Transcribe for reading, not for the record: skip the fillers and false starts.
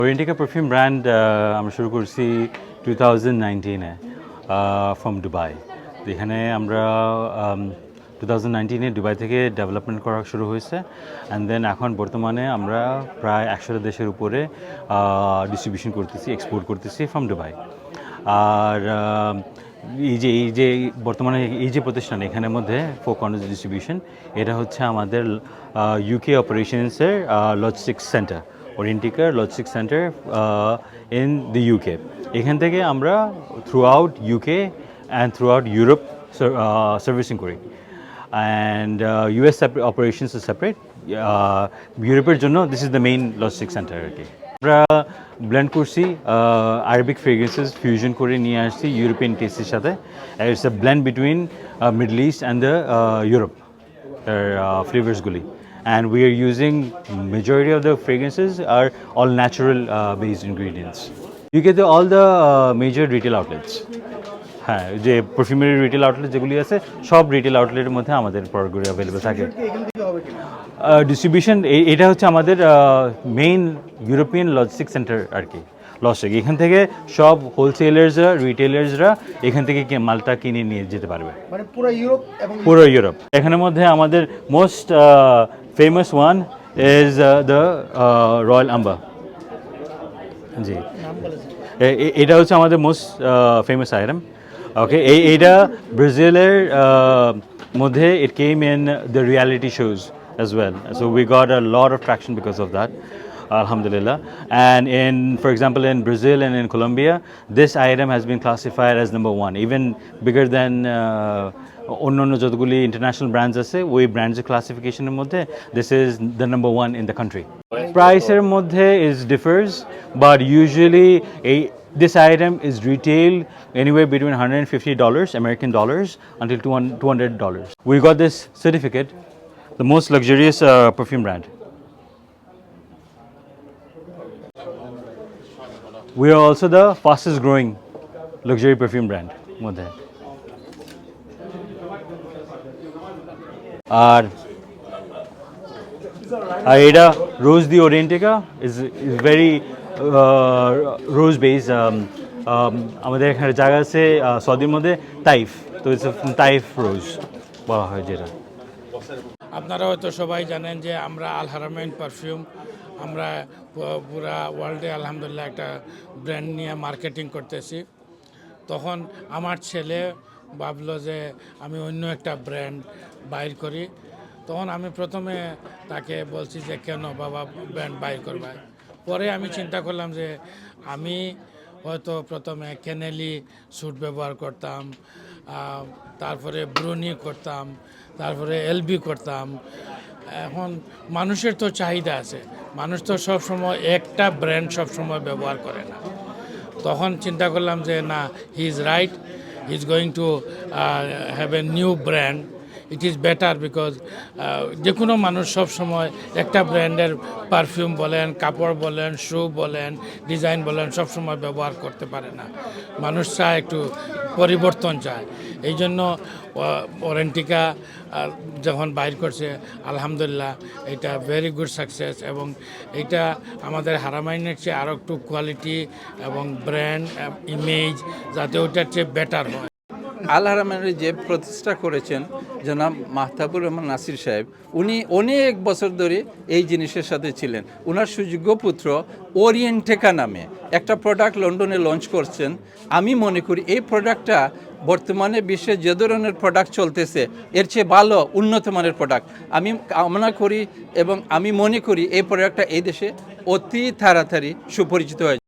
ওরিয়েন্টিকা perfume brand আমরা শুরু করছি 2019-এ ফ্রম দুবাই। এখানে আমরা 2019-এ দুবাই থেকে ডেভেলপমেন্ট করা শুরু হয়েছে, অ্যান্ড দেন এখন বর্তমানে আমরা প্রায় 100 দেশের উপরে ডিস্ট্রিবিউশন করতেছি, এক্সপোর্ট করতেছি ফ্রম দুবাই। আর এই যে বর্তমানে এই যে প্রতিষ্ঠান এখানের মধ্যে ফোর কর্নার্স ডিস্ট্রিবিউশন, এটা হচ্ছে আমাদের ইউকে অপারেশনসের লজিস্টিক্স সেন্টার, ওরিয়েন্টিকার logistics centre in the UK. এখান থেকে আমরা throughout UK and throughout Europe servicing করি, অ্যান্ড ইউএস অপারেশনস সেপারেট। ইউরোপের জন্য this is the main logistics centre আর কি। আমরা ব্লেন্ড করছি আরবিক ফ্রেগ্রেন্সেস ফিউশন করে নিয়ে আসছি ইউরোপিয়ান টেস্টের সাথে। It's a blend between Middle East and the Europe ফ্লেভার্সগুলি, and we are using majority of the fragrances are all natural based ingredients. You get all the major retail outlets. হ্যাঁ, যে পারফিউমেরি retail outlet যেগুলি আছে সব retail আউটলেটের মধ্যে আমাদের প্রোডাক্টগুলি available থাকে। Distribution এটা হচ্ছে আমাদের মেইন ইউরোপিয়ান লজিস্টিক্স সেন্টার আর কি, লজিস্টিক। এখান থেকে সব হোলসেলার্সরা, রিটেলার্সরা এখান থেকে মালটা কিনে নিয়ে যেতে পারবে, মানে পুরো ইউরোপ। এখানের মধ্যে আমাদের most famous one is the Royal Amber. জি, এটা হচ্ছে আমাদের মোস্ট ফেমাস আইটেম। ওকে, এইটা ব্রাজিলের মধ্যে it came in the reality shows as well, so we got a lot of traction because of that, alhamdulillah. And for example, in Brazil and in Colombia, this item has been classified as number one, even bigger than অন্যান্য যতগুলি international brands আছে ওই ব্র্যান্ডসের ক্লাসিফিকেশনের মধ্যে this is the number one in the country. প্রাইসের মধ্যে is differs, but usually this item is retailed anywhere between $150 American dollars until $200. We got this certificate, the most luxurious perfume brand. We are also the fastest growing luxury perfume brand. আর এটা রোজ দি ওরিয়েন্টিকা is very rose base. আমাদের এখানে জায়গা আছে সৌদির মধ্যে Taif, তো it's Taif রোজ বলা হয় যেটা। আপনারা হয়তো সবাই জানেন যে আমরা আল হারামাইন পারফিউম আমরা পুরা ওয়ার্ল্ডে আলহামদুলিল্লাহ একটা ব্র্যান্ড নিয়ে মার্কেটিং করতেছি। তখন আমার ছেলে ভাবলো যে আমি অন্য একটা ব্র্যান্ড বাইর করি। তখন আমি প্রথমে তাকে বলছি যে কেন বাবা ব্র্যান্ড বাইর করবা। পরে আমি চিন্তা করলাম যে আমি হয়তো প্রথমে কেনেলি স্যুট ব্যবহার করতাম, তারপরে ব্রুনি করতাম, তারপরে এলবি করতাম। এখন মানুষের তো চাহিদা আছে, মানুষ তো সবসময় একটা ব্র্যান্ড সবসময় ব্যবহার করে না। তখন চিন্তা করলাম যে না, he is right, he is going to have a new brand. It is better because যে কোনো মানুষ সবসময় একটা ব্র্যান্ডের পারফিউম বলেন, কাপড় বলেন, শু বলেন, ডিজাইন বলেন সবসময় ব্যবহার করতে পারে না। মানুষ চায় একটু পরিবর্তন চায়। এই জন্য ওরিয়েন্টিকা যখন বাইর করছে আলহামদুলিল্লাহ এটা ভেরি গুড সাকসেস, এবং এটা আমাদের হারামাইনের চেয়ে আরও একটু কোয়ালিটি এবং ব্র্যান্ড ইমেজ যাতে ওইটার চেয়ে বেটার হয়। আল হারামাইনের যে প্রতিষ্ঠা করেছেন জনাব মাহতাবুর রহমান নাসির সাহেব, উনি অনেক বছর ধরে এই জিনিসের সাথে ছিলেন। ওনার সুযোগ্য পুত্র ওরিয়েন্টিকা নামে একটা প্রোডাক্ট লন্ডনে লঞ্চ করছেন। আমি মনে করি এই প্রোডাক্টটা বর্তমানে বিশ্বে যে ধরনের প্রোডাক্ট চলতেছে এর চেয়ে ভালো উন্নত মানের প্রোডাক্ট আমি কামনা করি, এবং আমি মনে করি এই প্রোডাক্টটা এই দেশে অতি তাড়াতাড়ি সুপরিচিত হয়।